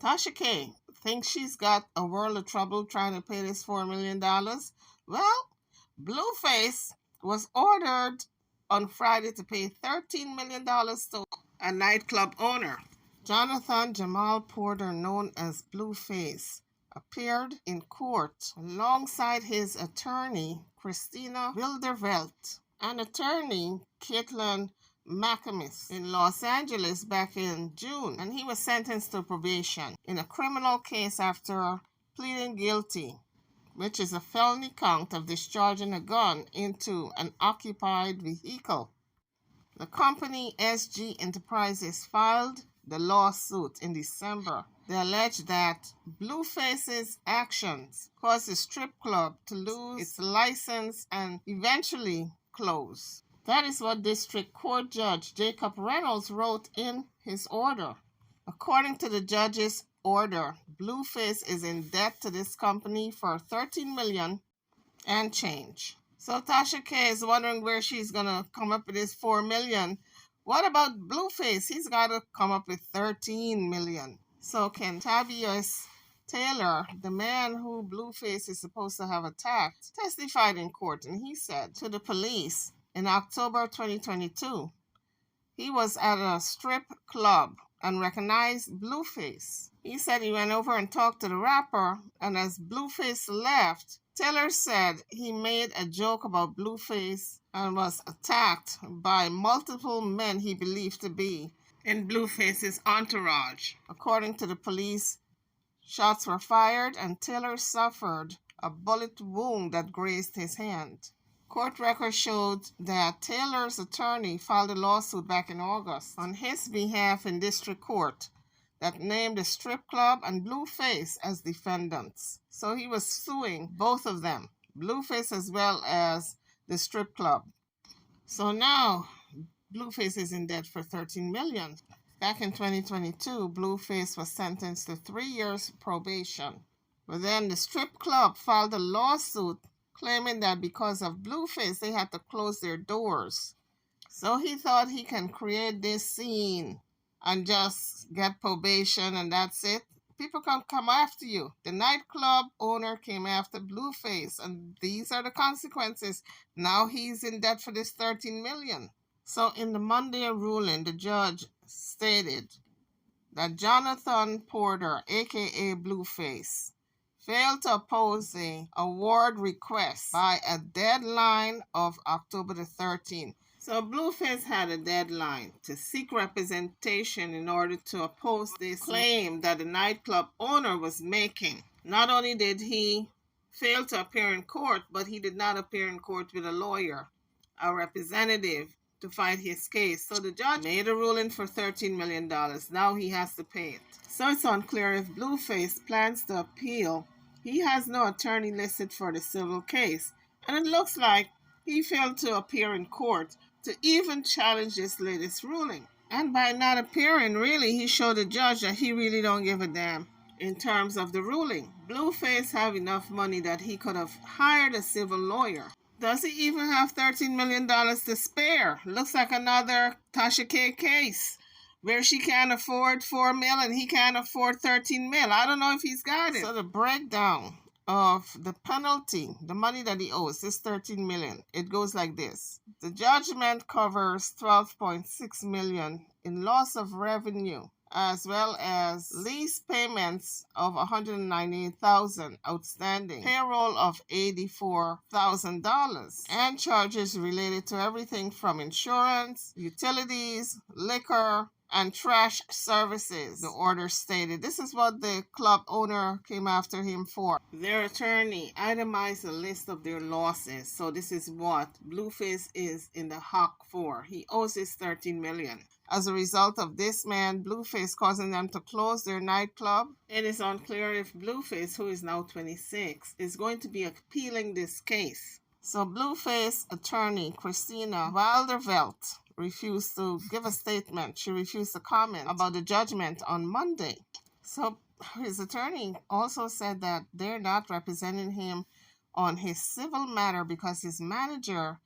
Tasha K thinks she's got a world of trouble trying to pay this $4 million. Well, BlueFace was ordered on Friday to pay $13 million to a nightclub owner. Jonathan Jamal Porter, known as BlueFace, appeared in court alongside his attorney, Christina Wildervelt, and attorney Caitlin McAmis in Los Angeles back in June, and he was sentenced to probation in a criminal case after pleading guilty, which is a felony count of discharging a gun into an occupied vehicle. The company SG Enterprises filed the lawsuit in December. They alleged that BlueFace's actions caused the strip club to lose its license and eventually close. That is what District Court Judge Jacob Reynolds wrote in his order. According to the judge's order, BlueFace is in debt to this company for $13 million and change. So Tasha K is wondering where she's going to come up with this $4 million. What about BlueFace? He's got to come up with $13 million. So Kentavious Taylor, the man who BlueFace is supposed to have attacked, testified in court, and he said to the police in October 2022, he was at a strip club and recognized BlueFace. He said he went over and talked to the rapper, and as BlueFace left, Taylor said he made a joke about BlueFace and was attacked by multiple men he believed to be in BlueFace's entourage. According to the police, shots were fired and Taylor suffered a bullet wound that grazed his hand. Court records showed that Taylor's attorney filed a lawsuit back in August on his behalf in district court that named the strip club and BlueFace as defendants. So he was suing both of them, BlueFace as well as the strip club. So now BlueFace is in debt for $13 million. Back in 2022, BlueFace was sentenced to 3 years probation. But then the strip club filed a lawsuit claiming that because of BlueFace, they had to close their doors. So he thought he can create this scene and just get probation and that's it. People can come after you. The nightclub owner came after BlueFace, and these are the consequences. Now he's in debt for this $13 million. So in the Monday ruling, the judge stated that Jonathan Porter, aka BlueFace, failed to oppose the award request by a deadline of October the 13th. So BlueFace had a deadline to seek representation in order to oppose this claim that the nightclub owner was making. Not only did he fail to appear in court, but he did not appear in court with a lawyer, a representative, to fight his case. So the judge made a ruling for $13 million. Now he has to pay it. So it's unclear if BlueFace plans to appeal. He has no attorney listed for the civil case, and it looks like he failed to appear in court to even challenge this latest ruling. And by not appearing, really, he showed the judge that he really don't give a damn in terms of the ruling. BlueFace have enough money that he could have hired a civil lawyer. Does he even have $13 million to spare? Looks like another Tasha K case where she can't afford $4 million and he can't afford $13 million. I don't know if he's got it. So the breakdown of the penalty, the money that he owes, is $13 million. It goes like this. The judgment covers $12.6 million in loss of revenue, as well as lease payments of $198,000 outstanding, payroll of $84,000, and charges related to everything from insurance, utilities, liquor, and trash services, the order stated. This is what the club owner came after him for. Their attorney itemized a list of their losses. So this is what BlueFace is in the hock for. He owes his $13 million. As a result of this man, BlueFace, causing them to close their nightclub, it is unclear if BlueFace, who is now 26, is going to be appealing this case. So BlueFace attorney Christina Wildervelt refused to give a statement. She refused to comment about the judgment on Monday. So his attorney also said that they're not representing him on his civil matter because his manager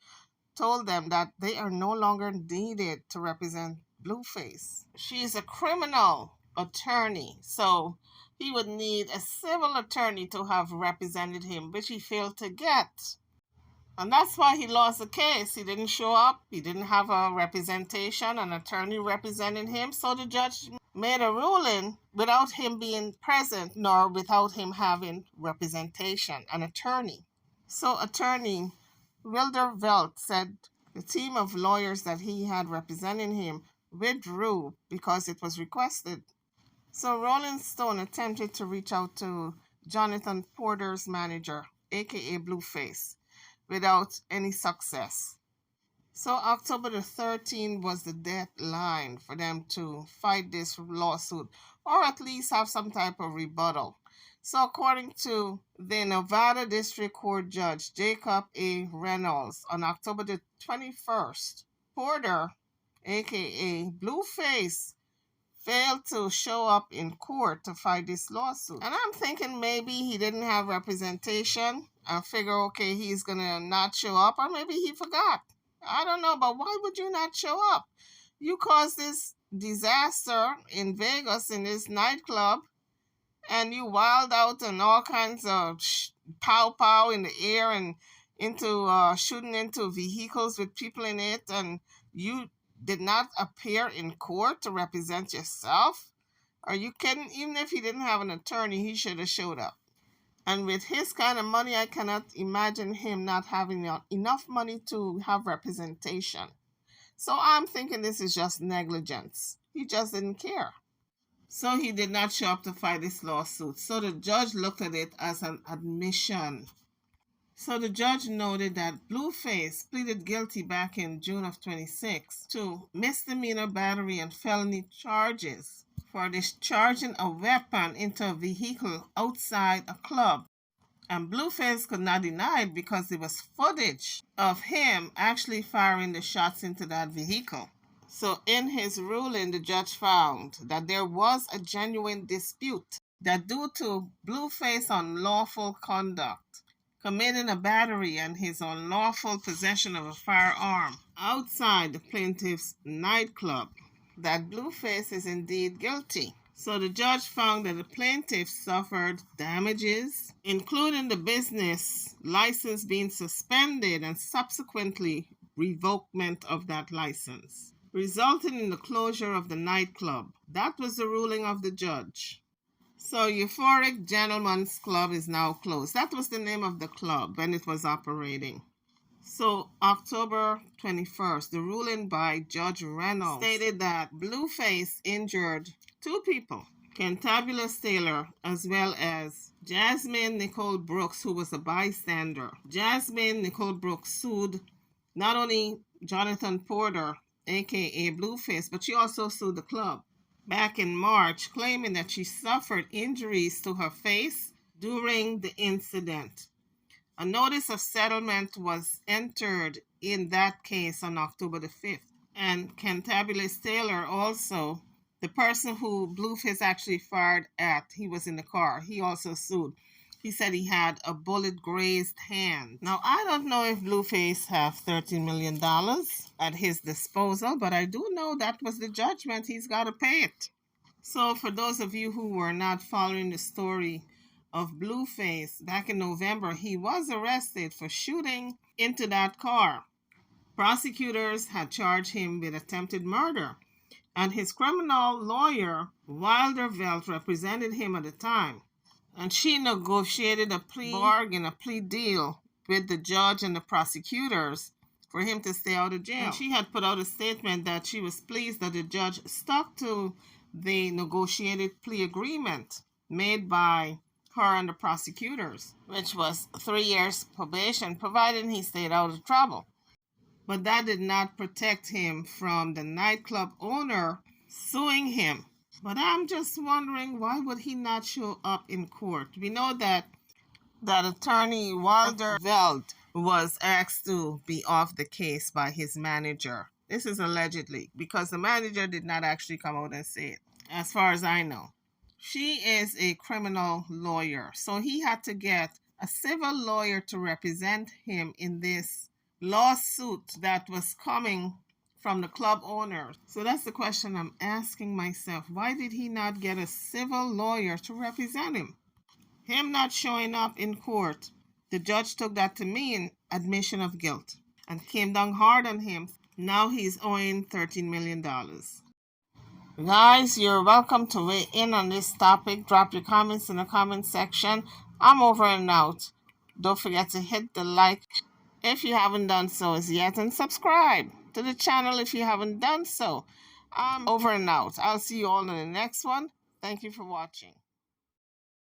told them that they are no longer needed to represent BlueFace. She is a criminal attorney. So he would need a civil attorney to have represented him, which he failed to get. And that's why he lost the case. He didn't show up. He didn't have a representation, an attorney representing him. So the judge made a ruling without him being present, nor without him having representation, an attorney. So attorney Wilder Velt said the team of lawyers that he had representing him withdrew because it was requested. So Rolling Stone attempted to reach out to Jonathan Porter's manager, aka BlueFace, without any success. So October the 13th was the deadline for them to fight this lawsuit, or at least have some type of rebuttal. So according to the Nevada District Court Judge Jacob A. Reynolds, on October the 21st, Porter, aka BlueFace, failed to show up in court to fight this lawsuit. And I'm thinking maybe he didn't have representation. I figure, okay, he's going to not show up, or maybe he forgot. I don't know, but why would you not show up? You caused this disaster in Vegas in this nightclub, and you wild out and all kinds of pow in the air and into shooting into vehicles with people in it, and you did not appear in court to represent yourself? Are you kidding? Even if he didn't have an attorney, he should have showed up. And with his kind of money, I cannot imagine him not having enough money to have representation. So I'm thinking this is just negligence. He just didn't care. So he did not show up to fight this lawsuit. So the judge looked at it as an admission. So the judge noted that BlueFace pleaded guilty back in June of 26 to misdemeanor battery and felony charges for discharging a weapon into a vehicle outside a club. And BlueFace could not deny it because there was footage of him actually firing the shots into that vehicle. So in his ruling, the judge found that there was a genuine dispute that due to BlueFace's unlawful conduct, committing a battery and his unlawful possession of a firearm outside the plaintiff's nightclub, that BlueFace is indeed guilty. So the judge found that the plaintiff suffered damages, including the business license being suspended and subsequently revokement of that license, resulting in the closure of the nightclub. That was the ruling of the judge. So Euphoric Gentlemen's Club is now closed. That was the name of the club when it was operating. So October 21st, the ruling by Judge Reynolds stated that BlueFace injured two people, Cantabulous Taylor as well as Jasmine Nicole Brooks, who was a bystander. Jasmine Nicole Brooks sued not only Jonathan Porter, aka BlueFace, but she also sued the club back in March, claiming that she suffered injuries to her face during the incident. A notice of settlement was entered in that case on October the 5th. And Cantabulous Taylor also, the person who BlueFace actually fired at, he was in the car. He also sued. He said he had a bullet-grazed hand. Now, I don't know if BlueFace have $13 million at his disposal, but I do know that was the judgment. He's got to pay it. So for those of you who were not following the story of BlueFace, back in November, he was arrested for shooting into that car. Prosecutors had charged him with attempted murder, and his criminal lawyer, Wilder Velt, represented him at the time. And she negotiated a plea bargain, a plea deal with the judge and the prosecutors for him to stay out of jail. And she had put out a statement that she was pleased that the judge stuck to the negotiated plea agreement made by her and the prosecutors, which was 3 years probation, provided he stayed out of trouble. But that did not protect him from the nightclub owner suing him. But I'm just wondering, why would he not show up in court? We know that attorney Wilder Velt was asked to be off the case by his manager. This is allegedly, because the manager did not actually come out and say it, as far as I know. She is a criminal lawyer, so he had to get a civil lawyer to represent him in this lawsuit that was coming from the club owners. So that's the question I'm asking myself. Why did he not get a civil lawyer to represent him? Him not showing up in court, the judge took that to mean admission of guilt and came down hard on him. Now he's owing $13 million. Guys, you're welcome to weigh in on this topic. Drop your comments in the comment section. I'm over and out. Don't forget to hit the like if you haven't done so as yet, and subscribe to the channel if you haven't done so. I'm over and out. I'll see you all in the next one. Thank you for watching.